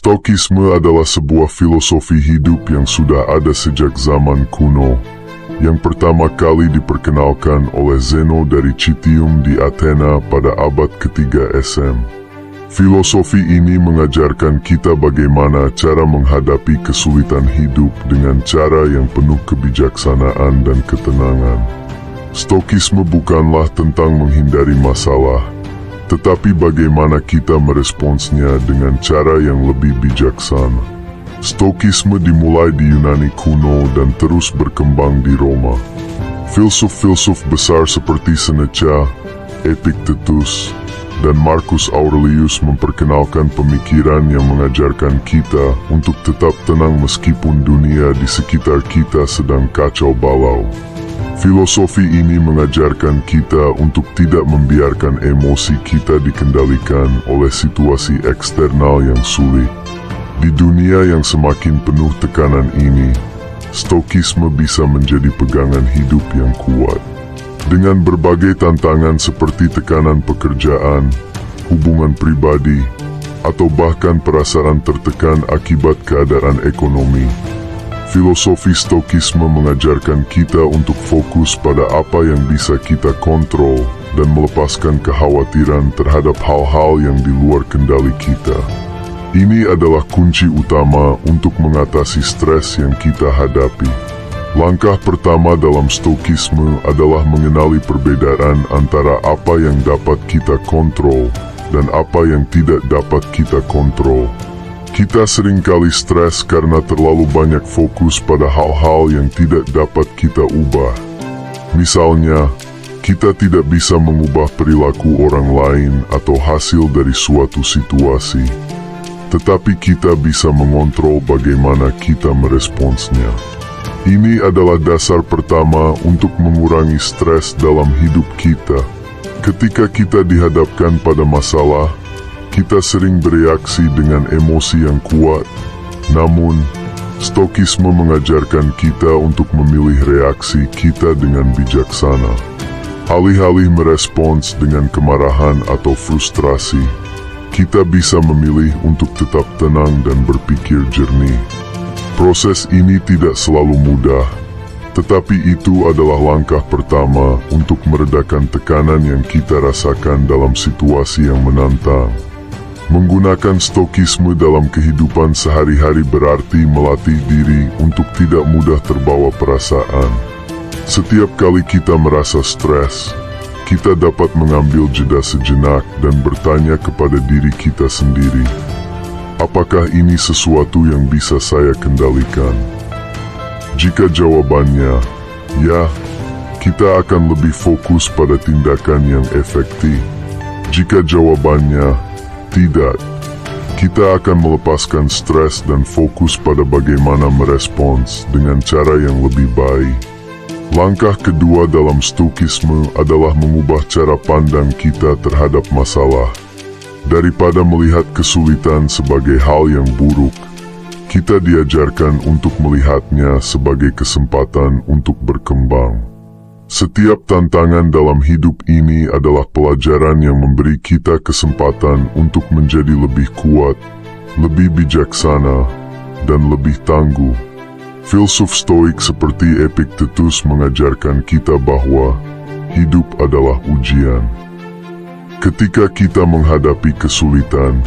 Stokisme adalah sebuah filosofi hidup yang sudah ada sejak zaman kuno, yang pertama kali diperkenalkan oleh Zeno dari Citium di Athena pada abad ketiga SM. Filosofi ini mengajarkan kita bagaimana cara menghadapi kesulitan hidup dengan cara yang penuh kebijaksanaan dan ketenangan. Stokisme bukanlah tentang menghindari masalah, tetapi bagaimana kita meresponsnya dengan cara yang lebih bijaksana. Stokisme dimulai di Yunani kuno dan terus berkembang di Roma. Filsuf-filsuf besar seperti Seneca, Epictetus, dan Marcus Aurelius memperkenalkan pemikiran yang mengajarkan kita untuk tetap tenang meskipun dunia di sekitar kita sedang kacau balau. Filosofi ini mengajarkan kita untuk tidak membiarkan emosi kita dikendalikan oleh situasi eksternal yang sulit. Di dunia yang semakin penuh tekanan ini, Stokisme bisa menjadi pegangan hidup yang kuat. Dengan berbagai tantangan seperti tekanan pekerjaan, hubungan pribadi, atau bahkan perasaan tertekan akibat keadaan ekonomi, filosofi Stokisme mengajarkan kita untuk fokus pada apa yang bisa kita kontrol dan melepaskan kekhawatiran terhadap hal-hal yang di luar kendali kita. Ini adalah kunci utama untuk mengatasi stres yang kita hadapi. Langkah pertama dalam Stokisme adalah mengenali perbedaan antara apa yang dapat kita kontrol dan apa yang tidak dapat kita kontrol. Kita seringkali stres karena terlalu banyak fokus pada hal-hal yang tidak dapat kita ubah. Misalnya, kita tidak bisa mengubah perilaku orang lain atau hasil dari suatu situasi, tetapi kita bisa mengontrol bagaimana kita meresponsnya. Ini adalah dasar pertama untuk mengurangi stres dalam hidup kita. Ketika kita dihadapkan pada masalah, kita sering bereaksi dengan emosi yang kuat. Namun, Stokisme mengajarkan kita untuk memilih reaksi kita dengan bijaksana. Alih-alih merespons dengan kemarahan atau frustrasi, kita bisa memilih untuk tetap tenang dan berpikir jernih. Proses ini tidak selalu mudah, tetapi itu adalah langkah pertama untuk meredakan tekanan yang kita rasakan dalam situasi yang menantang. Menggunakan Stokisme dalam kehidupan sehari-hari berarti melatih diri untuk tidak mudah terbawa perasaan. Setiap kali kita merasa stres, kita dapat mengambil jeda sejenak dan bertanya kepada diri kita sendiri, apakah ini sesuatu yang bisa saya kendalikan? Jika jawabannya ya, kita akan lebih fokus pada tindakan yang efektif. Jika jawabannya tidak, kita akan melepaskan stres dan fokus pada bagaimana merespons dengan cara yang lebih baik. Langkah kedua dalam Stokisme adalah mengubah cara pandang kita terhadap masalah. Daripada melihat kesulitan sebagai hal yang buruk, kita diajarkan untuk melihatnya sebagai kesempatan untuk berkembang. Setiap tantangan dalam hidup ini adalah pelajaran yang memberi kita kesempatan untuk menjadi lebih kuat, lebih bijaksana, dan lebih tangguh. Filsuf Stoik seperti Epictetus mengajarkan kita bahwa hidup adalah ujian. Ketika kita menghadapi kesulitan,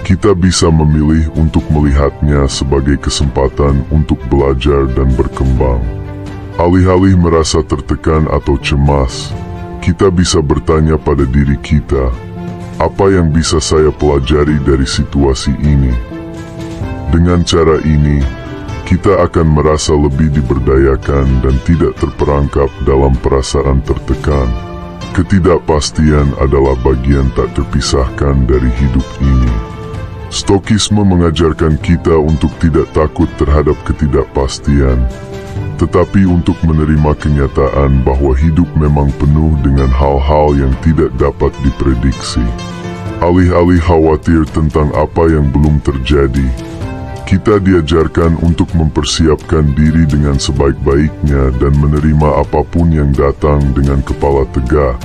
kita bisa memilih untuk melihatnya sebagai kesempatan untuk belajar dan berkembang. Alih-alih merasa tertekan atau cemas, kita bisa bertanya pada diri kita, apa yang bisa saya pelajari dari situasi ini? Dengan cara ini, kita akan merasa lebih diberdayakan dan tidak terperangkap dalam perasaan tertekan. Ketidakpastian adalah bagian tak terpisahkan dari hidup ini. Stokisme mengajarkan kita untuk tidak takut terhadap ketidakpastian, tetapi untuk menerima kenyataan bahwa hidup memang penuh dengan hal-hal yang tidak dapat diprediksi. Alih-alih khawatir tentang apa yang belum terjadi, kita diajarkan untuk mempersiapkan diri dengan sebaik-baiknya dan menerima apapun yang datang dengan kepala tegak.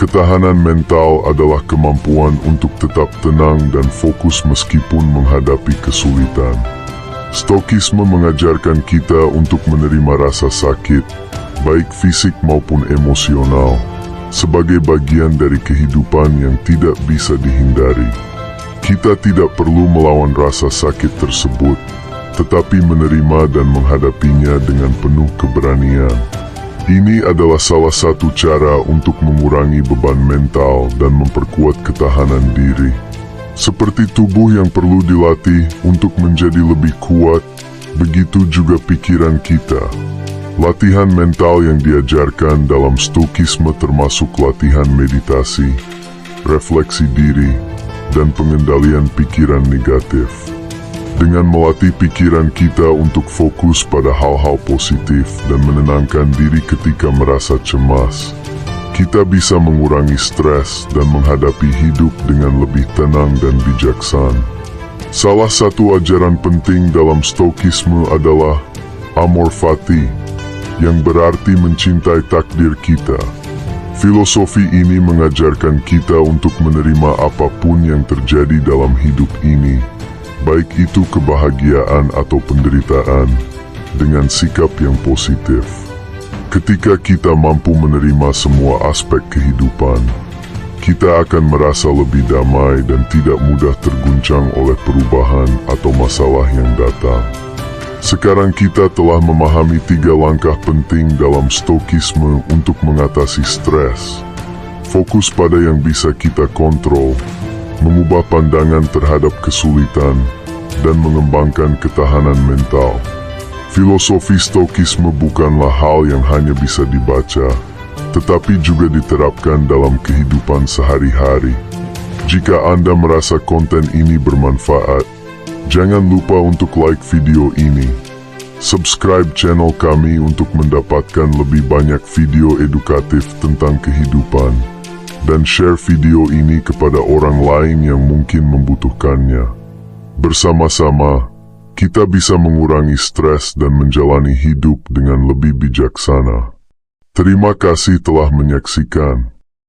Ketahanan mental adalah kemampuan untuk tetap tenang dan fokus meskipun menghadapi kesulitan. Stokisme mengajarkan kita untuk menerima rasa sakit, baik fisik maupun emosional, sebagai bagian dari kehidupan yang tidak bisa dihindari. Kita tidak perlu melawan rasa sakit tersebut, tetapi menerima dan menghadapinya dengan penuh keberanian. Ini adalah salah satu cara untuk mengurangi beban mental dan memperkuat ketahanan diri. Seperti tubuh yang perlu dilatih untuk menjadi lebih kuat, begitu juga pikiran kita. Latihan mental yang diajarkan dalam Stokisme termasuk latihan meditasi, refleksi diri, dan pengendalian pikiran negatif. Dengan melatih pikiran kita untuk fokus pada hal-hal positif dan menenangkan diri ketika merasa cemas, kita bisa mengurangi stres dan menghadapi hidup dengan lebih tenang dan bijaksana. Salah satu ajaran penting dalam Stokisme adalah amor fati, yang berarti mencintai takdir kita. Filosofi ini mengajarkan kita untuk menerima apapun yang terjadi dalam hidup ini, baik itu kebahagiaan atau penderitaan, dengan sikap yang positif. Ketika kita mampu menerima semua aspek kehidupan, kita akan merasa lebih damai dan tidak mudah terguncang oleh perubahan atau masalah yang datang. Sekarang kita telah memahami 3 langkah penting dalam Stokisme untuk mengatasi stres. Fokus pada yang bisa kita kontrol, mengubah pandangan terhadap kesulitan, dan mengembangkan ketahanan mental. Filosofi Stokisme bukanlah hal yang hanya bisa dibaca, tetapi juga diterapkan dalam kehidupan sehari-hari. Jika Anda merasa konten ini bermanfaat, jangan lupa untuk like video ini. Subscribe channel kami untuk mendapatkan lebih banyak video edukatif tentang kehidupan. Dan share video ini kepada orang lain yang mungkin membutuhkannya. Bersama-sama, kita bisa mengurangi stres dan menjalani hidup dengan lebih bijaksana. Terima kasih telah menyaksikan.